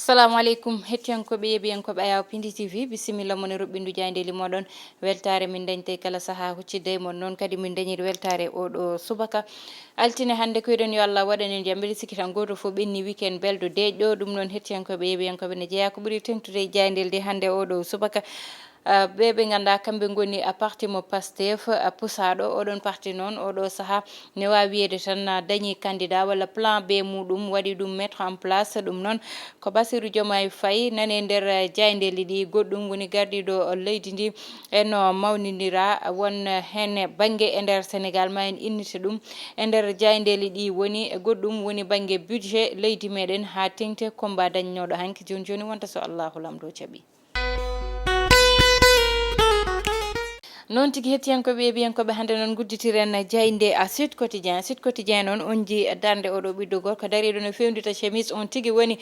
Assalamu alaikum hettiyankoɓe yeɓiyankoɓe ayaw Piindi TV bisimilla mon e roɓɓindu jayndeli moɗon weltare min dañte kala saaha huccidde mon noon kadi min dañiri weltare oɗo subaka altine hannde koyɗen yo Allah waɗanen jam mbeɗa sikki tan goto fof ɓenni weekend belɗo deƴƴo ɗum noon hettiyankoɓe yeɓiyankoɓe ne jeeya ko ɓuuri tengtude e jayndel de hannde oɗo subaka ɓe ganduɗa kamɓe goni parti mo Pastef pusaɗo oɗon parti noon oɗo saaha ne wawi wiyede tan dañi candidat walla plan B muɗum waɗi ɗum mettre en place ɗum noon ko Bassirou Diomaye Faye nane nder jayndeli ɗi goɗɗum woni gardiɗo leydi ndi eno mawnidira won hen banggue e nder Sénégal ma en innita ɗum e nder jayndeli ɗi woni goɗɗum woni banggue budget leydi meɗen ha tengte combat dañnoɗo hanki joni joni wonta so Allahu lamɗo jaaɓi. noon tigi hettiyankoɓe yeɓiyankoɓe hannde noon gudditiren jaynde a Sud Quotidien noon on ji darde oɗo ɓiɗɗo gorko dariɗo no fewndita chemise on tigi woni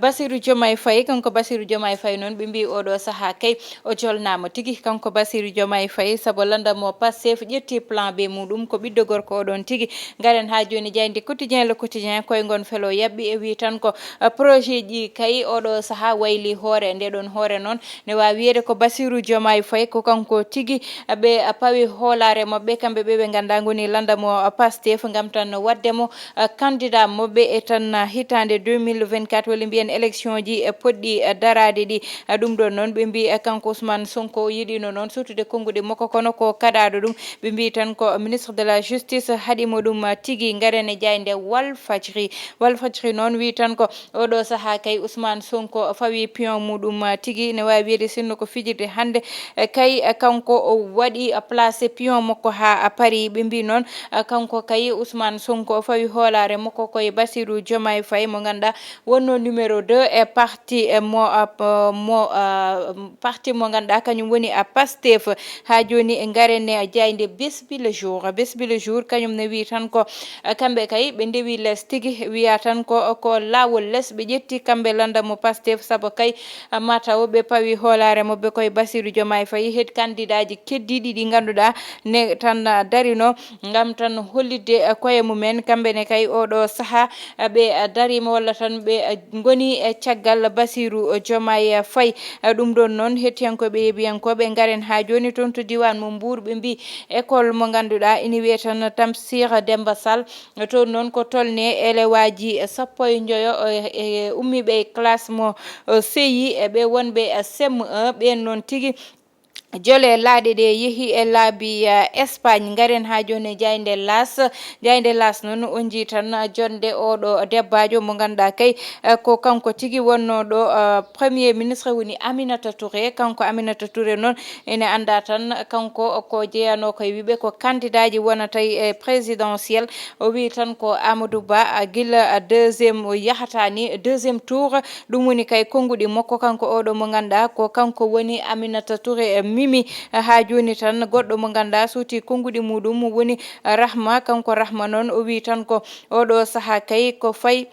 Bassirou Diomaye Faye kanko Bassirou Diomaye Faye noon ɓe mbi oɗo saaha kay o jolnama tigi kanko Bassirou Diomaye Faye saabu landamo Pastef ƴetti plan B muɗum ko ɓiɗɗo gorko oɗon tigi garen ha joni jayde quotidien le quotidien koye gon felo yabɓi e wi tan ko projet ji kay oɗo saaha wayli hoore ndeɗon hoore noon ne wawi wiyede ko Bassirou Diomaye Faye ko kanko tigi ɓe pawi hoolare mabɓe kamɓe ɓe ganda goni landamo Pastef gam tan waddemo candidat mabɓe e tan hitande 2024 walla mbiyen élection ji poɗɗi darade ɗi ɗum ɗon noon ɓe mbi kanko Ousmane Sonko yiɗino noon surtude konguɗe makko kono ko kaɗaɗo ɗum ɓe mbi tan ko ministre de la justice haɗimo ɗum tigui garene jayde Walfadjri noon wi tan ko oɗo saaha kay Ousmane Sonko fawi pion muɗum tigui ne wawi wiyede sinno ko fijirde hande kay kanko o waɗi placé pion makko ha Paris ɓe mbi noon kanko kay Ousmane Sonko fawi hoolare makko koye Bassirou Diomaye Faye mo ganduɗa wonno numéro 2 e parti parti mo ganduɗa kañum woni Pastef ha joni garene jayde Besbi le jour kañum ne wi tan ko kamɓe kay ɓe ndewi less tigui wiya tan ko lawol less ɓe ƴetti kamɓe landamo Pastef saabu kay mataw ɓe pawi hoolare mabɓe koye Bassirou Diomaye Faye heed candidat ji keddiɗi ɗi ganduɗa ne tan darino gam tan hollidde koye mumen kamɓene kay oɗo saaha ɓe darima walla tan ɓe goni e caggal Bassirou Diomaye Faye ɗum ɗon noon hettiyankoɓe yeeɓiyankoɓe garen ha joni toon to diwan mo Mbour ɓe mbi école mo ganduɗa ina wiye tan Tamsir Demba Sall toon noon ko tolne élewaji sappo e joyo e ummiɓe classe mo CI ɓe wonɓe CM1 ɓen noon tigui jole laaɗe ɗe yeehi e laabi Espagne garen ha joni jayde las noon on ji tan jonde oɗo debbajo mo ganduɗa kay ko kanko tigui wonno ɗo premier ministre woni Aminata Touré kanko Aminata Touré noon ene anda tan kanko ko jeyano koye wiɓe ko candidat ji wonata e présidentiel o wi tan ko Amadou Ba guila deuxiéme o yahata ni deuxiéme tour ɗum woni kay konguɗi makko kanko oɗo mo ganduɗa ko kanko woni Aminata Touré mimi ha joni tan goɗɗo mo ganduɗa suuti konguɗi muɗum woni Rahma kanko Rahma noon o wi tan ko oɗo saaha kay ko fayi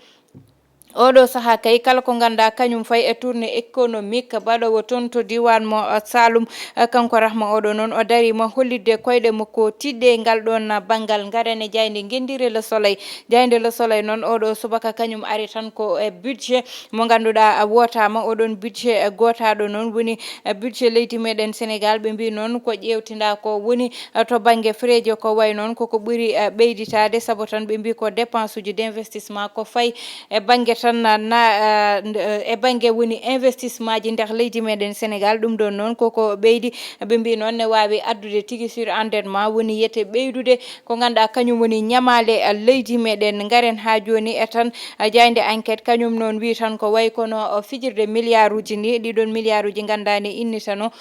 oɗo saaha kay kala ko ganduɗa kañum fayi e tournée économique baɗowo toon to diwan mo Saloum kanko Rahma oɗo noon o darima hollidde koyɗe makko tiɗɗe ngal ɗon banggal garene jayde guendire le soleil noon oɗo subaka kañum ari tan ko e budget mo ganduɗa wotama oɗon budget gotaɗo noon woni budget leydi meɗen Sénégal ɓe mbi noon ko ƴewtinda ko woni to banggue frais ko way noon koko ɓuuri ɓeyditade saabu tan ɓe mbi ko dépense uji d' investissement ko fayi e banggue tan e banggue woni investissement ji nder leydi meɗen Sénégal ɗum ɗon noon koko ɓeydi ɓe mbi noon ne wawi addude tigui sur endettement woni yete ɓeydude ko ganduɗa kañum woni ñamale leydi meɗen garen ha joni e tan jayde enquête kañum noon wi tan ko way kono fijirde milliard uji ni ɗiɗon milliard uji gandane innitano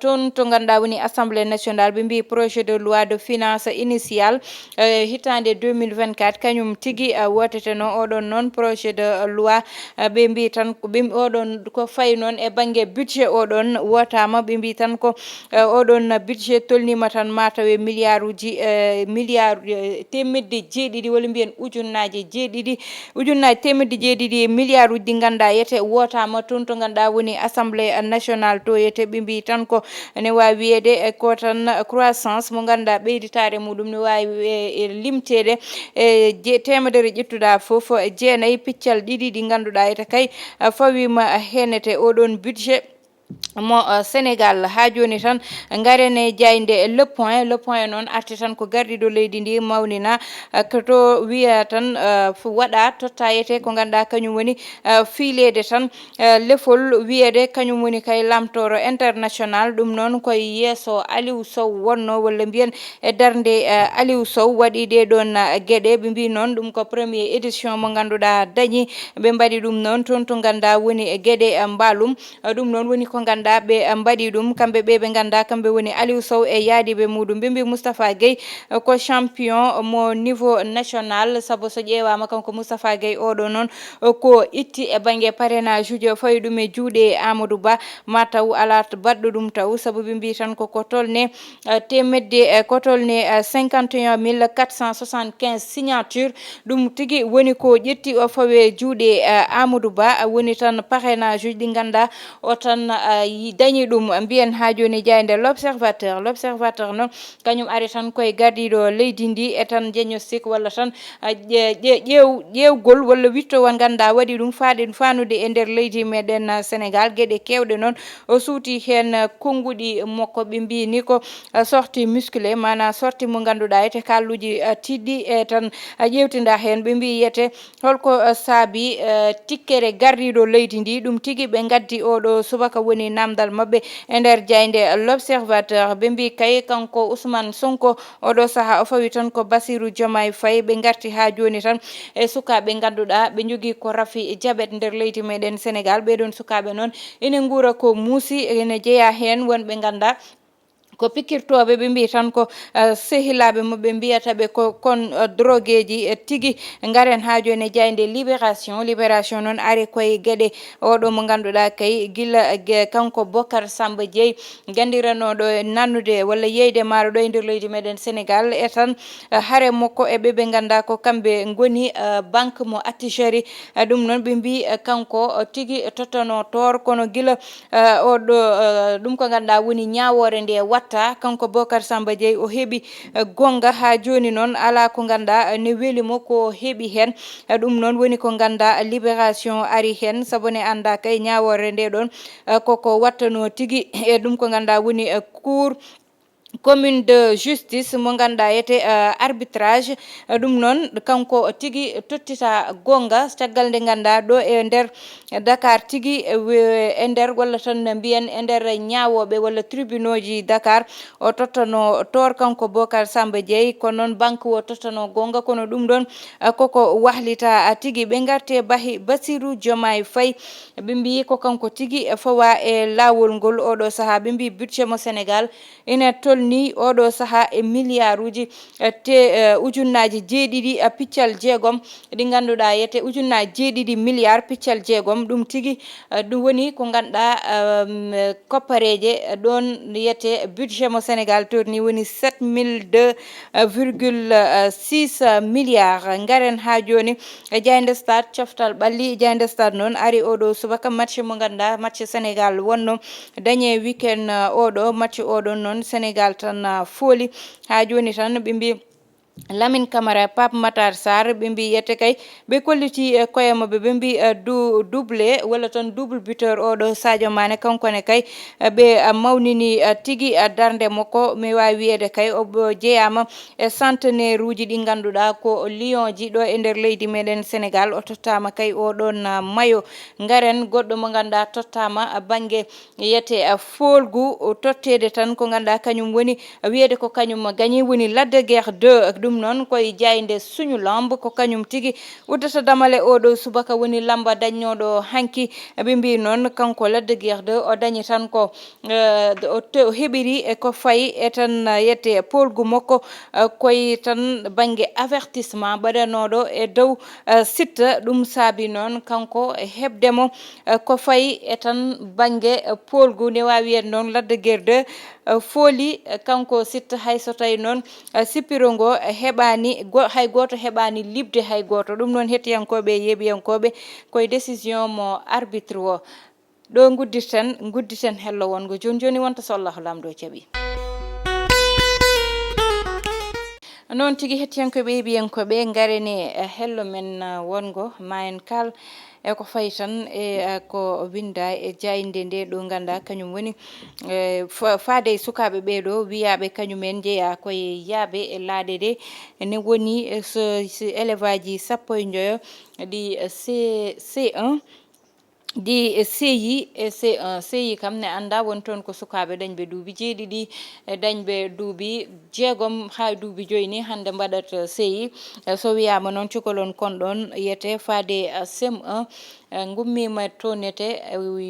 toon to ganduɗa woni assemblée nationale ɓe mbi projet de loi de finance initial hitande 2024 kañum tigui woteteno oɗon noon projet de loi ɓe mbi tan ɓe oɗon ko fayi noon e banggue budget oɗon wotama ɓe mbi tan ko oɗon budget tolnima tan mataw e milliard uji temedde jeeɗiɗi walla mbiyen ujunnaje temedde jeeɗiɗi e milliard uji ɗi ganduɗa yete wotama toon to ganduɗa woni assemblée nationale to yete ɓe mbi tan ko ne wawi wiyede ko tan croissance mo ganduɗa ɓeyditare muɗum ne wawi limtede e temedere ƴettuɗa foof jeenayyi piccal ɗiɗi ɗiɗi ɗi ganduɗa ete kay fawima henete oɗon budget mo Sénégal ha joni tan garene jayde le point noon arti tan ko gardiɗo leydi ndi mawnina koto wiya tan waɗa totta yete ko ganduɗa kañum woni fiilede tan lefol wiyede kañum woni kay lamtoro international ɗum noon koye yeeso Aliou Sow wonno walla mbiyen e darde Aliou Sow waɗi ɗe ɗon gueɗe ɓe mbi noon ɗum ko premier édition mo ganduɗa dañi ɓe mbaɗi ɗum noon toon to ganduɗa woni gueɗe mbalum ɗum noon woni ko ganduɗa ɓe mbaɗi ɗum kamɓe ɓe ɓe ganduɗa kamɓe woni Aliou Sow e yaadiɓe muɗum ɓe mbi Moustapha Gueye ko champion mo niveau national saabu so ƴeewama kanko Moustapha Gueye oɗo noon ko itti e banggue parrainage uji o fawi ɗum e juuɗe Amadou Ba mataw ala baɗɗo ɗum taw saabu ɓe mbi tan koko tolne temedde ko tolne 51 475 signature ɗum tigui woni ko ƴetti o fawe juuɗe Amadou Ba woni tan parrainage uji ɗi ganduɗa o tan dañi ɗum mbiyen ha joni jayde l'observateur noon kañum ari tan koye gardiɗo leydi ndi e tan diagnostic walla tan ƴewgol walla wittowon ganduɗa waɗi ɗum fanude e nder leydi meɗen Sénégal gueɗe kewɗe noon o suuti hen konnguɗi makko ɓe mbi ni ko sortie musculé mana sortie mo ganduɗa ete kalluji tidɗi e tan ƴewtinda hen ɓe mbi yiyete holko saabi tikkere gardiɗo leydi ndi ɗum tigui ɓe gaddi oɗo subaka woni namdal mabɓe e nder jayde l'observateur ɓe mbi kay kanko Ousmane Sonko oɗo saaha o fawi tan ko Bassirou Diomaye Faye ɓe garti ha joni tan e sukaɓe ganduɗa ɓe jogui ko rafi diabète nder leydi meɗen Sénégal ɓeɗon sukaɓe noon ene guura ko muusi ene jeeya hen wonɓe ganduɗa ko pikkirtoɓe ɓe mbi tan ko sehilaɓe mabɓe mbiyata ɓe ko kon drogue ji tigui garen ha joni jayde libération noon ari koye gueɗe oɗo mo ganduɗa kay guila kanko Bocar Samba Dièye gandiranoɗo nannude walla yeyde maaro ɗo e nder leydi meɗen Sénégal e tan haare makko e ɓe ganduɗa ko kamɓe goni banque mo Attijari ɗum noon ɓe mbi kanko tigui tottano tor kono guila oɗo ɗum ko ganduɗa woni ñawore nde watta kanko Bocar Samba Dièye o heeɓi gonga ha joni noon ala ko ganduɗa ne welimo ko heeɓi hen ɗum noon woni ko ganduɗa libération ari hen saabu ne anda kay ñawore nde ɗon koko wattano tigui e ɗum ko ganduɗa woni cour commune de justice mo ganduɗa yete arbitrage ɗum noon kanko tigui tottita gonga caggal nde ganduɗa ɗo e nder Dakar tigui e nder walla tan mbiyen e nder ñawoɓe walla tribunaux ji Dakar o tottano tor kanko Bocar Samba Dièye ko noon banque o tottano gonga kono ɗum ɗon koko wahlita tigui ɓe garte Bassirou Diomaye Faye ɓe mbi ko kanko tigui fawa e lawol ngol oɗo saaha ɓe mbi budget mo Sénégal ina tolni oɗo saaha e milliard uji ujunnaji jeeɗiɗi piccal jeegom ɗi ganduɗa yete ujunnaji jeeɗiɗi milliard piccal jeegom ɗum tigui ɗum woni ko ganduɗa koppareje ɗon yete budget mo Sénégal tourni woni 7002,6 milliards garen ha joni e jayde stade coftal ɓalli jayde stade noon ari oɗo subaka match mo ganduɗa match Sénégal wonno dañe weekend oɗo match oɗon noon Sénégal tan fooli ha joni tan ɓe mbi Lamine Camara Pape Matar Sarr ɓe mbi yette kay ɓe kolliti koye mabɓe ɓe mbi doublé walla tan double buteur oɗo Sadio Mané kankone kay ɓe mawnini tigui darde makko mi wawi wiyede kay o jeeyama e centenaire uji ɗi ganduɗa ko Lion ji ɗo e nder leydi meɗen Sénégal o tottama kay oɗon mayo garen goɗɗo mo ganduɗa tottama banggue yette folgu tottede tan ko ganduɗa kañum woni wiyede ko kañum gagné woni Lac de Guiers 2 ɗum noon koye jayde suñu lambe ko kañum tigui uddata damale oɗo subaka woni lamba dañnoɗo hanki ɓe mbi noon kanko Lac de Guiers 2 o dañi tan ko o heɓiri e ko fayi e tan yette polgu makko koye tan banggue avertissement baɗanoɗo e dow sitta ɗum saabi noon kanko hebdemo ko fayi e tan banggue polgu ne wawi wiyede noon Lac de Guiers 2 fooli kanko sitta hay so tawi noon sippirongo heɓani hay goto heɓani libde hay goto ɗum noon hettiyankoɓe yeeɓiyankoɓe koye décision mo arbitre o ɗo gudditen hello wongo joni wonta so Allahu lamɗo jaaɓi noon tigi hettiyankoɓe biyankoɓe garene hello men wongo ma en kal e ko fayi tan e ko winda e jayde nde ɗo ganduɗa kañum woni faade e sukaɓe ɓeɗo wiyaɓe kañumen jeeya koye yaaɓe e laaɗe ɗe ne woni so élève aji sappo e joyo ɗi C1 di CI e C1 CI kam ne anda won toon ko sukaɓe dañɓe duuɓi jeeɗiɗi e dañɓe duuɓi jeegom ha duuɓi joyyi ni hande mbaɗat CI so wiyama noon cukalon konɗon yiyete faade CM1 gummima tonnete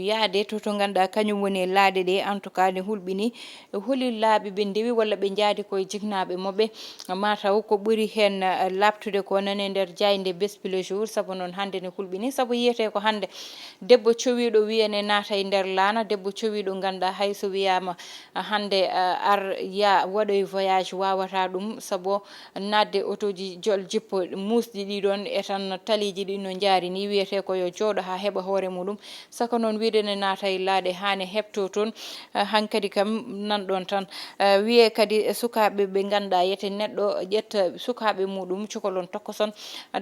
yaade to ganduɗa kañum woni laaɗe ɗe en tout cas ne hulɓini holi laaɓi ɓe ndewi walla ɓe jaadi koye jignaɓe moɓɓe mataw ko ɓuuri hen labtude ko nane e nder jayde bespile jour saabu noon hande ne hulɓini saabu yiyete ko hande debbo cowiɗo wiyane naata e nder laana debbo cowiɗo ganduɗa hayso wiyama hande ar ya waɗoye voyage wawata ɗum saabu nadde auto ji jol jippo musɗi ɗiɗon e tan taliji ɗi no jaari ni wiyete ko yo jooɗo ha heeɓa hoore muɗum saka noon wiide ne naata e laaɗe hane heɓto toon hankkadi kam nanɗon tan wiye kadi sukaɓe ɓe ganduɗa yete neɗɗo ƴetta sukaɓe muɗum cukalon tokkoson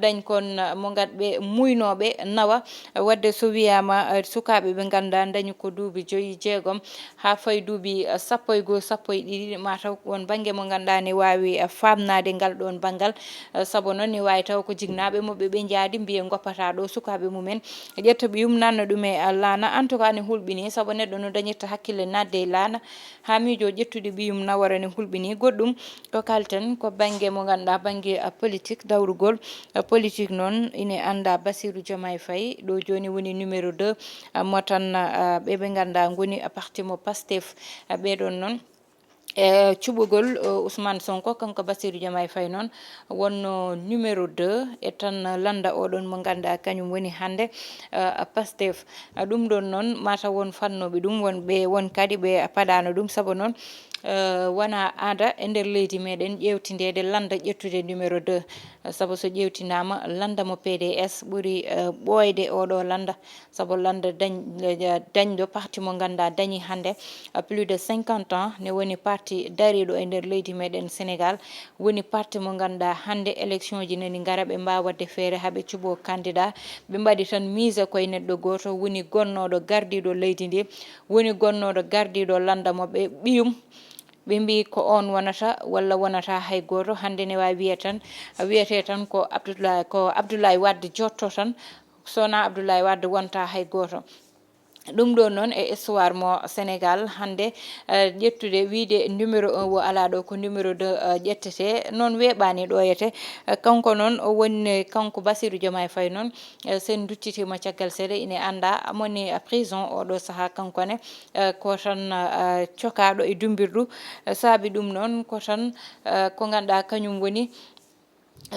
dañ kon mo gadɓe muynoɓe nawa wadde so wiyama sukaɓe ɓe ganduɗa dañi ko duuɓi joyyi jeegom ha fayi duuɓi sappo e goho sappo e ɗiɗi mataw won banggue mo ganduɗa ne wawi famnade ngal ɗon banggal saabu noon ne wawi taw ko jignaɓe moɓɓe ɓe jaadi mbiye goppata ɗo sukaɓe mumen ƴetta ɓiyum nanna ɗum e laana en tout cas ne hulɓini saabu neɗɗo no dañirta hakkille nadde e laana ha miijo ƴettude ɓiyum nawara ne hulɓini goɗɗum ko kalten ko banggue mo ganduɗa banggue politique dawrugol politique noon ine anda Bassirou Diomaye Faye ɗo joni woni numéro 2 mo tan ɓeɓe ganduɗa goni parti mo Pastef ɓeɗon noon e cuɓugol Ousmane Sonko kanko Bassirou Diomaye Faye noon wonno numéro 2 e tan landa oɗon mo ganduɗa kañum woni hande Pastef ɗum ɗon noon mataw won fannoɓe ɗum wonɓe won kadi ɓe paɗano ɗum saabu noon wona aada e nder leydi meɗen ƴewtidede landa ƴettude numéro 2 saabu so ƴewtinama landa mo PDS ɓuuri ɓooyde oɗo landa saabu landa dañɗo parti mo ganduɗa dañi hande plus de 50 ans ne woni parti dariɗo e nder leydi meɗen Sénégal woni parti mo ganduɗa hande élection ji nani gara ɓe mbawa wadde feere haaɓe cuɓo candidat ɓe mbaɗi tan mise koye neɗɗo goto woni gonnoɗo gardiɗo leydi ndi woni gonnoɗo gardiɗo landa moɓe ɓiyum ɓe mbi ko on wonata walla wonata hay goto hande ne wawi wiyete tan ko Abdoulaye Wade jotto tan sowona Abdoulaye Wade wonta hay goto ɗum ɗo noon e histoire mo Sénégal hande ƴettude wiide numéro 1 wo ala ɗo ko numéro 2 ƴettete noon weeɓani ɗoyete kanko noon o woni kanko Bassirou Diomaye Faye noon sen duccitima caggal seeɗa ine anda amoni prison oɗo saaha kankone ko tan cokaɗo e dumbirɗu saabi ɗum noon ko tan ko ganduɗa kañum woni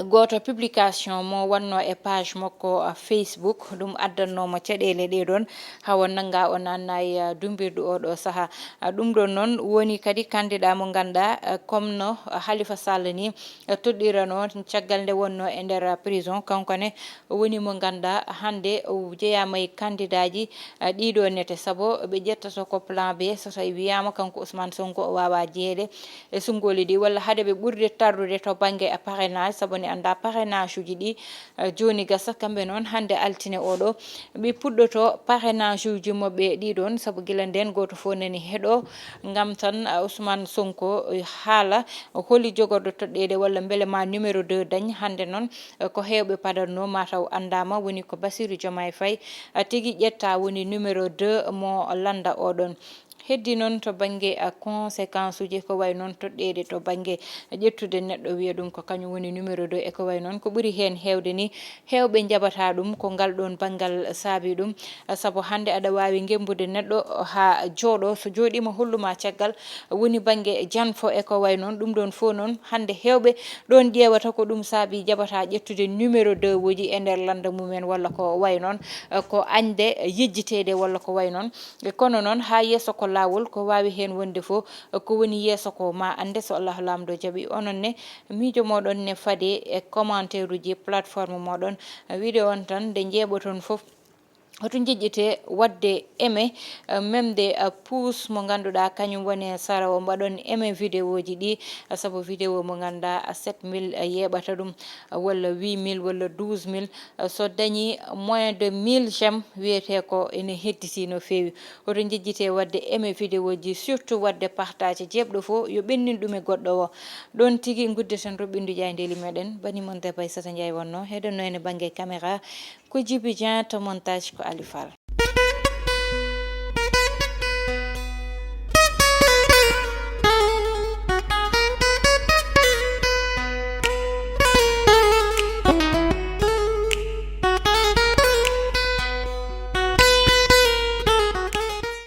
goto publication mo wanno e page makko Facebook ɗum addannoma caɗele ɗe ɗon hawa nanga o nanna e dumbirdu oɗo saaha ɗum ɗon noon woni kadi candidat mo ganduɗa comme no Halifa Sall ni toɗɗirano caggal nde wonno e nder prison kankone woni mo ganduɗa hande o jeeyama e candidat ji ɗiɗo nete saabu ɓe ƴettata ko plan B so tawi wiyama kanko Ousmane Sonko o wawa jeeyede e sungoli ɗi walla haade ɓe ɓurde tardude to banggue parrainage saabu ne anda parrainage uji ɗi joni gasa kamɓe noon hande altine oɗo ɓe puɗɗoto parrainage uji mabɓe ɗiɗon saabu guila nden goto fo nani heeɗo gam tan Ousmane Sonko haala holi jogorɗo toɗɗede walla beele ma numéro 2 dañ hande noon ko hewɓe padatno mataw andama woni ko Bassirou Diomaye Faye tigui ƴetta woni numéro 2 mo landa oɗon heddi noon to banggue conséquence uji ko way noon toɗɗede to banggue ƴettude neɗɗo wiya ɗum ko kañum woni numéro 2 e ko way noon ko ɓuuri hen hewde ni hewɓe jaɓata ɗum ko ngal ɗon banggal saabi ɗum saabu hande aɗa wawi gembude neɗɗo ha jooɗo so jooɗima holluma caggal woni banggue janfo e ko way noon ɗum ɗon fo noon hande hewɓe ɗon ƴewata ko ɗum saabi jaɓata ƴettude numéro 2 woji e nder landa mumen walla ko way noon ko añde yejjitede walla ko way noon kono noon ha yesso ko lawol ko wawi hen wonde fo ko woni yesso ko ma ande so Allah lamɗo jaaɓi onon ne miijo moɗon ne faade e commentaire uji plateforme moɗon wiide on tan nde jeeɓoton foof hoto jejjete wadde eme memde pouce mo ganduɗa kañum woni sara o mbaɗon eme vidéo ji ɗi saabu vidéo mo ganduɗa 7000 yeɓata ɗum walla 8000 walla 12000 so dañi moins de 1000 j'aime wiyete ko ene hedditi no fewi hoto jejjite wadde eme vidéo ji surtout wadde partage jebɗo fo yo ɓennin ɗum e goɗɗo o ɗon tigui guddeten to ɓindu jayndeli meɗen banimon debay sata ndiaye wonno heɗen no ene banggue caméra ko Djiby Dieng to montage ko Ali Fall